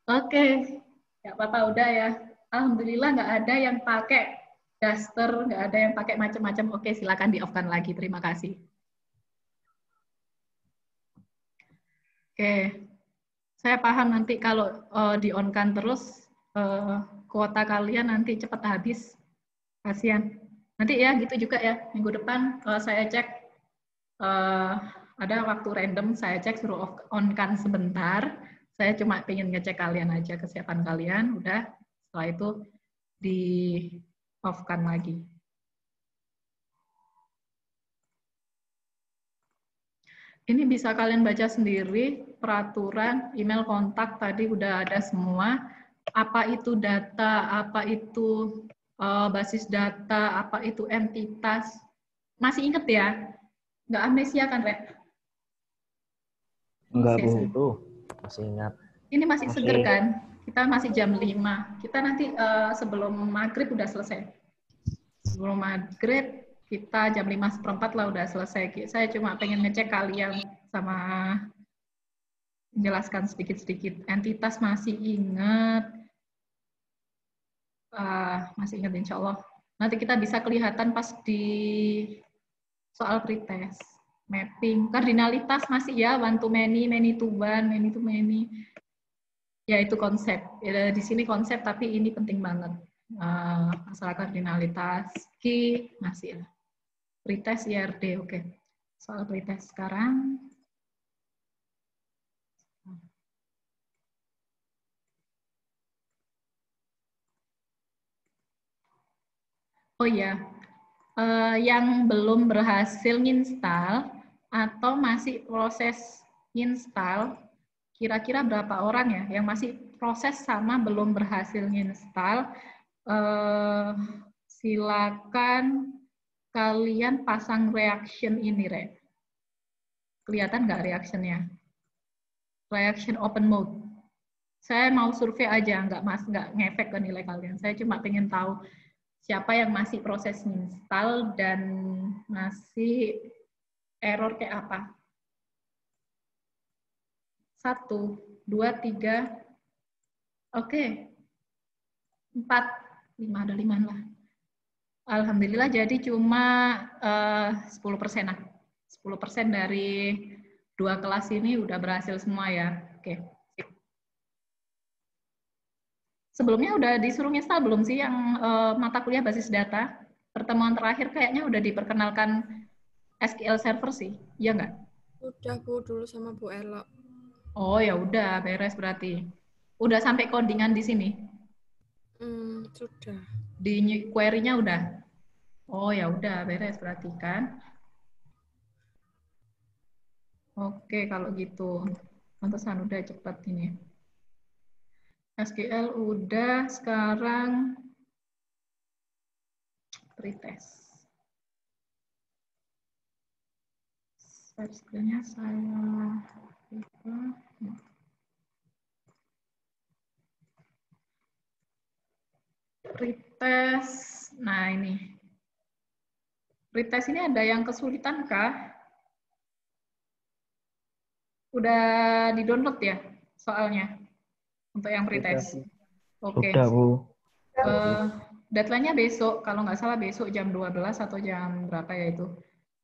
[SPEAKER 1] Oke. Nggak apa-apa, udah ya. Alhamdulillah nggak ada yang pakai daster, nggak ada yang pakai macam-macam. Oke, silakan di-off-kan lagi. Terima kasih. Oke. Saya paham nanti kalau di-on-kan terus, kuota kalian nanti cepat habis. Kasihan. Nanti ya, gitu juga ya. Minggu depan saya cek, ada waktu random, saya cek suruh on-kan sebentar. Saya cuma pengen ngecek kalian aja, kesiapan kalian. Udah, setelah itu di-off-kan lagi. Ini bisa kalian baca sendiri, peraturan, email kontak tadi udah ada semua. Apa itu data, apa itu basis data, apa itu entitas. Masih inget ya? Nggak amnesia kan, Rek?
[SPEAKER 6] Enggak, Bu, itu masih ingat.
[SPEAKER 1] Ini masih seger kan? Kita masih jam 5. Kita nanti sebelum maghrib udah selesai. Sebelum maghrib kita jam 5:15 lah udah selesai. Saya cuma pengen ngecek kalian sama menjelaskan sedikit-sedikit. Entitas masih ingat. Masih ingat insya Allah. Nanti kita bisa kelihatan pas di soal pretest. Mapping. Kardinalitas masih ya, one to many, many to one, many to many. Ya itu konsep. Ya, di sini konsep, tapi ini penting banget. Masalah kardinalitas. Key masih ya. Pretest IRD, oke. Soal pretest sekarang. Oh ya, yang belum berhasil install atau masih proses install, kira-kira berapa orang ya yang masih proses sama belum berhasil install? Silakan kalian pasang reaction ini, Re. Kelihatan nggak reactionnya? Reaction open mode. Saya mau survei aja, nggak ngefek ke nilai kalian. Saya cuma pengen tahu siapa yang masih proses install dan masih error kayak apa. 1, 2, 3, oke. 4, 5, ada 5 lah. Alhamdulillah jadi cuma 10% lah. 10% dari 2 kelas ini udah berhasil semua ya. Oke. Sebelumnya udah disuruh install belum sih yang mata kuliah basis data? Pertemuan terakhir kayaknya udah diperkenalkan SQL Server sih, iya nggak?
[SPEAKER 13] Udah Bu, dulu sama Bu Elo.
[SPEAKER 1] Oh ya udah, beres berarti. Udah sampai codingan di sini?
[SPEAKER 13] Sudah.
[SPEAKER 1] Di query-nya udah? Oh ya udah, beres berarti kan? Oke kalau gitu, pantesan udah cepat ini. SQL udah, sekarang pretest. Skill-nya saya lupa. Pretest, nah ini. Pretest ini ada yang kesulitan kah? Udah di-download ya soalnya? Untuk yang pretest. Oke.
[SPEAKER 3] Sudah, Bu.
[SPEAKER 1] Deadline-nya besok, kalau nggak salah besok jam 12 atau jam berapa ya itu.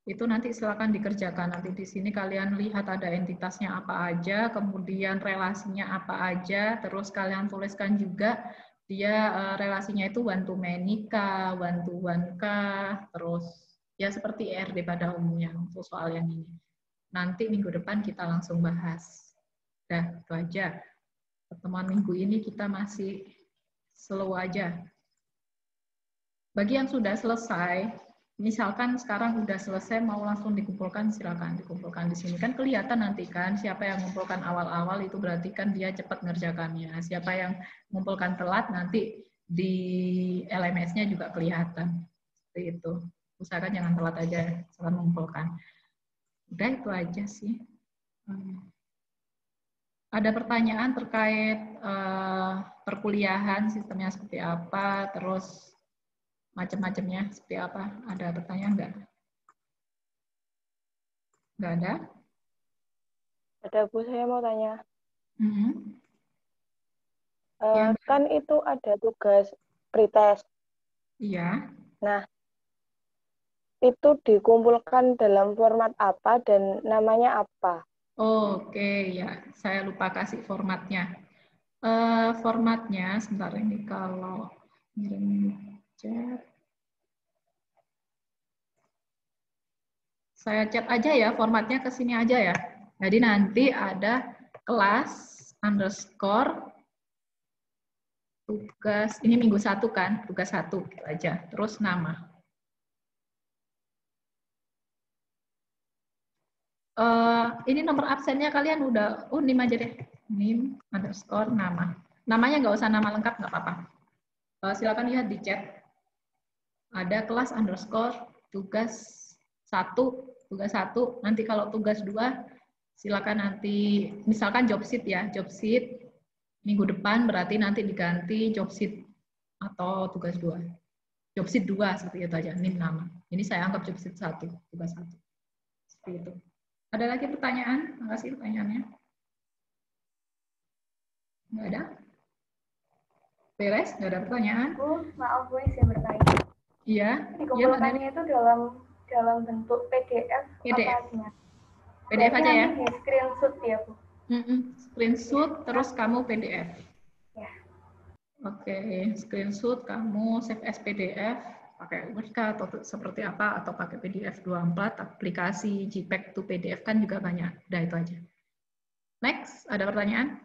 [SPEAKER 1] Itu nanti silakan dikerjakan. Nanti di sini kalian lihat ada entitasnya apa aja, kemudian relasinya apa aja, terus kalian tuliskan juga dia relasinya itu one to many kah, one to one kah, terus ya seperti ERD pada umumnya untuk soal yang ini. Nanti minggu depan kita langsung bahas. Dah, itu aja. Pertemuan minggu ini kita masih slow aja. Bagi yang sudah selesai, misalkan sekarang udah selesai mau langsung dikumpulkan, silakan dikumpulkan di sini. Kan kelihatan nanti kan siapa yang mengumpulkan awal-awal itu berarti kan dia cepat ngerjakannya. Siapa yang mengumpulkan telat nanti di LMS-nya juga kelihatan. Seperti itu. Usahakan jangan telat aja saat mengumpulkan. Udah itu aja sih. Ada pertanyaan terkait perkuliahan, sistemnya seperti apa, terus macam-macamnya seperti apa? Ada pertanyaan nggak? Nggak ada?
[SPEAKER 11] Ada Bu, saya mau tanya.
[SPEAKER 1] Ya.
[SPEAKER 11] Kan itu ada tugas pretest.
[SPEAKER 1] Iya.
[SPEAKER 11] Nah, itu dikumpulkan dalam format apa dan namanya apa?
[SPEAKER 1] Oke, ya. Saya lupa kasih formatnya. Formatnya, sebentar ini kalau ngirim chat. Saya chat aja ya, formatnya ke sini aja ya. Jadi nanti ada kelas underscore tugas, ini minggu 1 kan, tugas 1 gitu aja. Terus nama. Ini nomor absennya kalian udah, NIM aja deh. NIM underscore nama. Namanya nggak usah nama lengkap, nggak apa-apa. Silakan lihat di chat. Ada kelas underscore tugas 1, tugas 1. Nanti kalau tugas 2, silakan nanti, misalkan job sheet ya, job sheet minggu depan berarti nanti diganti job sheet atau tugas 2. job sheet 2 seperti itu aja, NIM nama. Ini saya anggap job sheet 1, tugas 1. Seperti itu. Ada lagi pertanyaan? Makasih pertanyaannya. Nggak ada? Beres? Nggak ada pertanyaan?
[SPEAKER 9] Bu, maaf Bu, saya bertanya.
[SPEAKER 1] Iya.
[SPEAKER 9] Dikumpulkannya itu dalam bentuk PDF.
[SPEAKER 1] PDF.
[SPEAKER 9] Apa
[SPEAKER 1] PDF aja ya?
[SPEAKER 9] Di screenshot ya Bu?
[SPEAKER 1] Screenshot, terus kamu PDF.
[SPEAKER 9] Ya.
[SPEAKER 1] Oke, screenshot, kamu save as PDF, pakai Word atau seperti apa, atau pakai PDF 24, aplikasi JPEG to PDF kan juga banyak. Udah itu aja. Next, ada pertanyaan?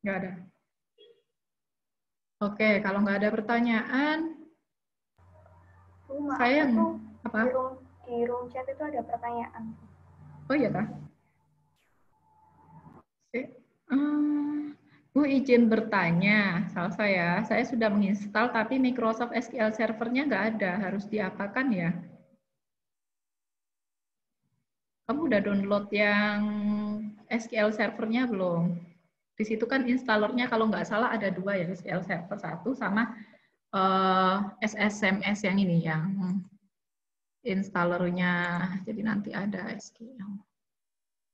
[SPEAKER 1] Nggak ada. Oke, kalau nggak ada pertanyaan, saya apa?
[SPEAKER 9] Di room chat itu ada pertanyaan.
[SPEAKER 1] Oh iya kah? Bu izin bertanya, salah saya sudah menginstal tapi Microsoft SQL Server-nya nggak ada, harus diapakan ya? Kamu udah download yang SQL Server-nya belum? Di situ kan installernya kalau nggak salah ada 2 ya, SQL Server 1 sama SSMS yang ini, yang installernya. Jadi nanti ada SQL.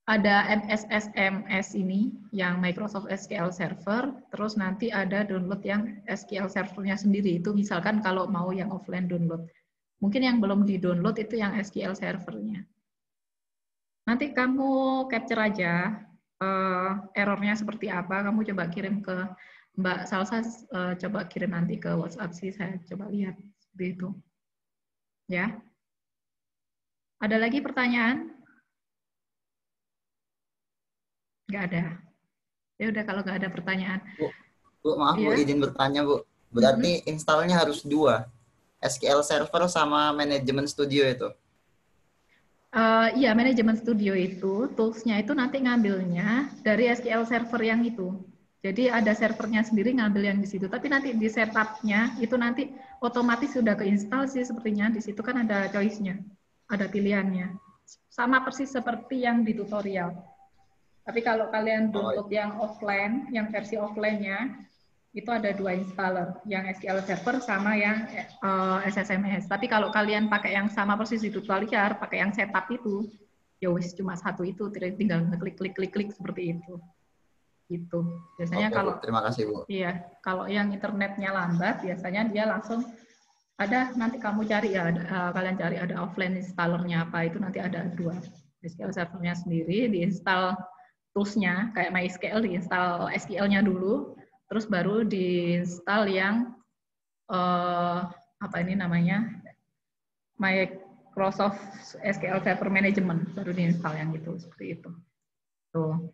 [SPEAKER 1] Ada SSMS ini, yang Microsoft SQL Server, terus nanti ada download yang SQL Server-nya sendiri. Itu misalkan kalau mau yang offline download. Mungkin yang belum di-download itu yang SQL Server-nya. Nanti kamu capture aja errornya seperti apa, kamu coba kirim ke Mbak Salsa, coba kirim nanti ke WhatsApp sih, saya coba lihat seperti itu. Ya. Ada lagi pertanyaan? Nggak ada. Ya udah kalau nggak ada pertanyaan.
[SPEAKER 12] Bu maaf Bu, izin bertanya Bu. Berarti installnya harus 2, SQL Server sama Management Studio itu?
[SPEAKER 1] Iya, Management Studio itu, tools-nya itu nanti ngambilnya dari SQL Server yang itu. Jadi ada servernya sendiri ngambil yang di situ. Tapi nanti di setup-nya itu nanti otomatis sudah keinstall sih sepertinya. Di situ kan ada choice-nya, ada pilihannya. Sama persis seperti yang di tutorial. Tapi kalau kalian download yang offline, yang versi offline-nya, itu ada 2 installer, yang SQL Server sama yang SSMS. Tapi kalau kalian pakai yang sama persis di tutorial, pakai yang setup itu, ya wis cuma 1 itu, tinggal klik seperti itu. Gitu. Biasanya kalau
[SPEAKER 12] terima kasih Bu.
[SPEAKER 1] Iya, kalau yang internetnya lambat, biasanya dia langsung ada, nanti kamu cari ya, kalian cari ada offline installernya apa, itu nanti ada 2. SQL Server-nya sendiri diinstal tools-nya, kayak MySQL diinstal SQL-nya dulu, terus baru diinstal yang apa ini namanya, Microsoft SQL Server Management, baru diinstal yang itu, seperti itu. Tuh,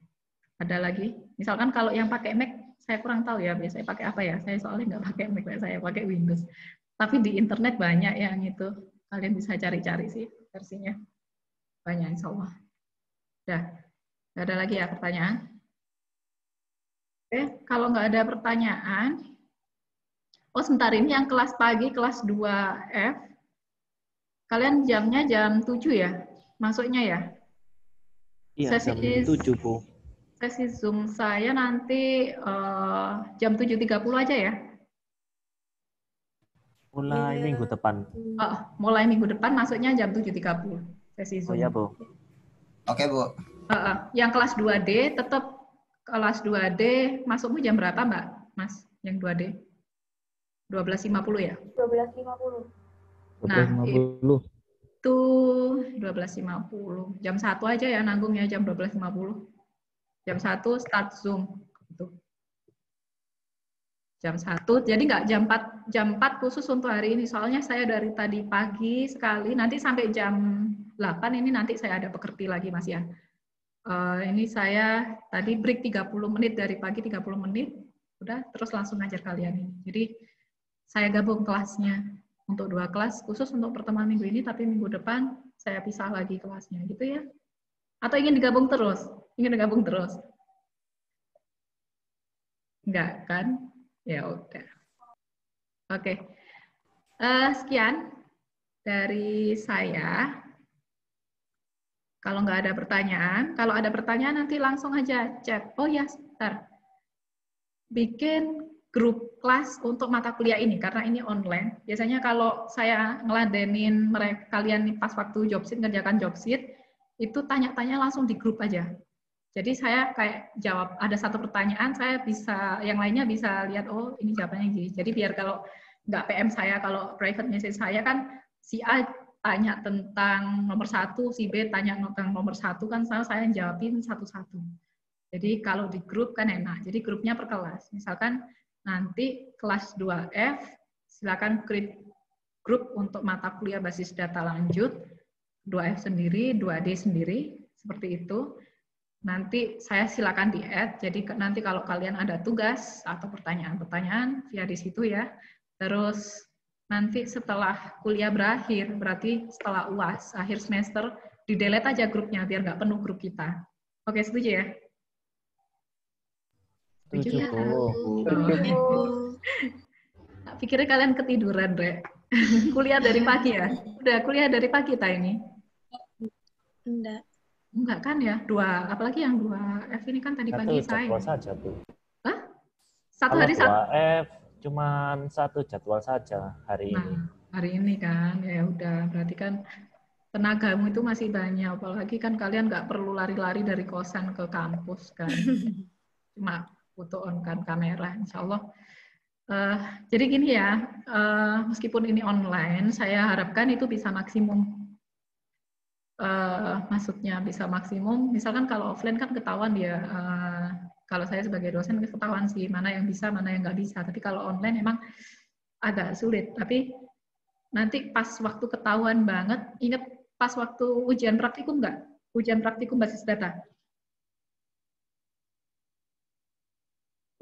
[SPEAKER 1] ada lagi. Misalkan kalau yang pakai Mac, saya kurang tahu ya, biasanya pakai apa ya, saya soalnya nggak pakai Mac, saya pakai Windows. Tapi di internet banyak yang itu, kalian bisa cari-cari sih versinya, banyak insya Allah. Udah, nggak ada lagi ya pertanyaan? Oke, kalau nggak ada pertanyaan, oh sebentar, ini yang kelas pagi, kelas 2F, kalian jamnya jam 7 ya? Masuknya ya?
[SPEAKER 6] Iya, jam 7, Bu.
[SPEAKER 1] Sesi Zoom saya nanti jam 7.30 aja ya?
[SPEAKER 6] Mulai minggu depan.
[SPEAKER 1] Mulai minggu depan masuknya jam 7.30, sesi Zoom.
[SPEAKER 6] Oh ya, Bu.
[SPEAKER 12] Oke, Bu.
[SPEAKER 1] Yang kelas 2D tetap kelas 2D, masukmu jam berapa, Mbak? Mas, yang 2D? 12.50 ya?
[SPEAKER 9] 12.50.
[SPEAKER 1] Nah, itu 12.50. Jam 1 aja ya nanggungnya, jam 12.50. Jam 1 start Zoom. Gitu. Jam 1, jadi nggak jam 4 khusus untuk hari ini. Soalnya saya dari tadi pagi sekali, nanti sampai jam 8 ini nanti saya ada pekerti lagi, Mas ya. Ini saya tadi break 30 menit dari pagi, 30 menit, udah terus langsung ngajar kalian ini. Jadi saya gabung kelasnya untuk 2 kelas khusus untuk pertemuan minggu ini, tapi minggu depan saya pisah lagi kelasnya, gitu ya? Atau ingin digabung terus? Ingin digabung terus? Enggak kan? Ya udah. Oke. Sekian dari saya. Kalau nggak ada pertanyaan, kalau ada pertanyaan nanti langsung aja chat. Oh ya, sebentar. Bikin grup kelas untuk mata kuliah ini karena ini online. Biasanya kalau saya ngeladenin mereka kalian nih pas waktu job sheet ngerjakan job sheet itu tanya-tanya langsung di grup aja. Jadi saya kayak jawab ada satu pertanyaan saya bisa yang lainnya bisa lihat oh ini jawabannya gini. Jadi biar kalau nggak PM saya kalau private message saya kan si A tanya tentang nomor 1, si B tanya tentang nomor 1 kan saya jawabin satu-satu. Jadi kalau di grup kan enak. Jadi grupnya per kelas. Misalkan nanti kelas 2F silakan create grup untuk mata kuliah basis data lanjut 2F sendiri, 2D sendiri seperti itu. Nanti saya silakan di-add. Jadi nanti kalau kalian ada tugas atau pertanyaan-pertanyaan via di situ ya. Terus nanti setelah kuliah berakhir, berarti setelah UAS akhir semester di-delete aja grupnya biar nggak penuh grup kita. Oke, setuju ya?
[SPEAKER 6] Setuju, Bu.
[SPEAKER 1] Pikirnya kalian ketiduran, Re. Kuliah dari pagi ya? Udah kuliah dari pagi ini? Enggak kan ya? Apalagi yang 2F ini kan tadi pagi saya.
[SPEAKER 6] Satu jadwal saja, Bu.
[SPEAKER 1] Hah? Satu hari satu?
[SPEAKER 6] 2F cuman satu jadwal saja hari ini.
[SPEAKER 1] Hari ini kan, ya udah. Berarti kan tenagamu itu masih banyak. Apalagi kan kalian nggak perlu lari-lari dari kosan ke kampus kan. Cuma foto on kan kamera, insya Allah. Jadi gini ya, meskipun ini online, saya harapkan itu bisa maksimum. Maksudnya bisa maksimum. Misalkan kalau offline kan ketahuan dia. Kalau saya sebagai dosen ketahuan sih mana yang bisa, mana yang nggak bisa. Tapi kalau online emang agak sulit. Tapi nanti pas waktu ketahuan banget, ingat pas waktu ujian praktikum nggak? Ujian praktikum basis data.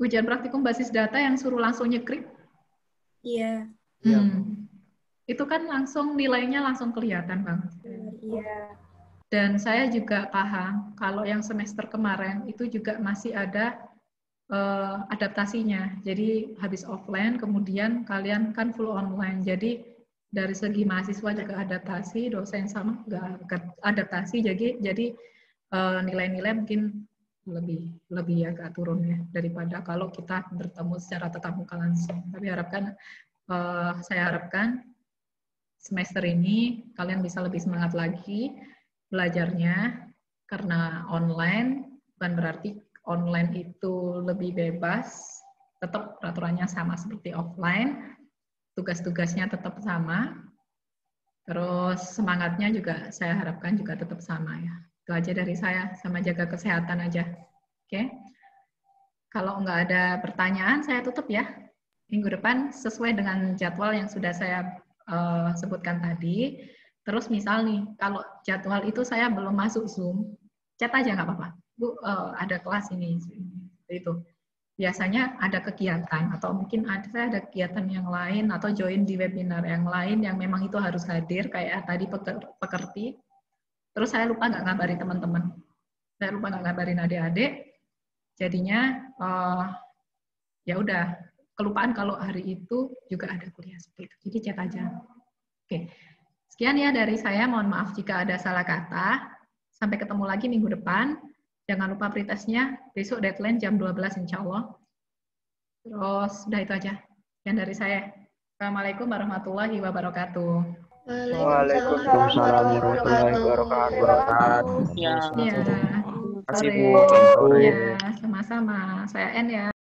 [SPEAKER 1] Ujian praktikum basis data yang suruh langsung nyekrip.
[SPEAKER 13] Iya.
[SPEAKER 1] Itu kan langsung nilainya langsung kelihatan banget.
[SPEAKER 13] Iya.
[SPEAKER 1] Dan saya juga paham kalau yang semester kemarin itu juga masih ada adaptasinya. Jadi habis offline, kemudian kalian kan full online. Jadi dari segi mahasiswa juga adaptasi, dosen sama nggak adaptasi. Jadi nilai-nilai mungkin lebih agak turun ya daripada kalau kita bertemu secara tatap muka langsung. Tapi saya harapkan semester ini kalian bisa lebih semangat lagi belajarnya karena online, bukan berarti online itu lebih bebas, tetap peraturannya sama seperti offline, tugas-tugasnya tetap sama, terus semangatnya juga saya harapkan juga tetap sama ya. Itu aja dari saya, sama jaga kesehatan aja. Oke? Kalau nggak ada pertanyaan, saya tutup ya. Minggu depan sesuai dengan jadwal yang sudah saya sebutkan tadi. Terus misal nih, kalau jadwal itu saya belum masuk Zoom, chat aja nggak apa-apa. Bu, ada kelas ini. Itu. Biasanya ada kegiatan, atau mungkin saya ada kegiatan yang lain, atau join di webinar yang lain yang memang itu harus hadir, kayak tadi pekerti. Terus saya lupa nggak ngabarin teman-teman. Saya lupa nggak ngabarin adik-adik. Jadinya, ya udah, kelupaan kalau hari itu juga ada kuliah seperti itu. Jadi chat aja. Oke. Sekian ya dari saya, mohon maaf jika ada salah kata. Sampai ketemu lagi minggu depan. Jangan lupa pretestnya, besok deadline jam 12 insya Allah. Terus, udah itu aja. Sekian dari saya. Assalamualaikum warahmatullahi wabarakatuh.
[SPEAKER 4] Waalaikumsalam warahmatullahi wabarakatuh.
[SPEAKER 1] Ya,
[SPEAKER 4] Terima kasih, Bu.
[SPEAKER 1] Ya, sama-sama. Saya N ya.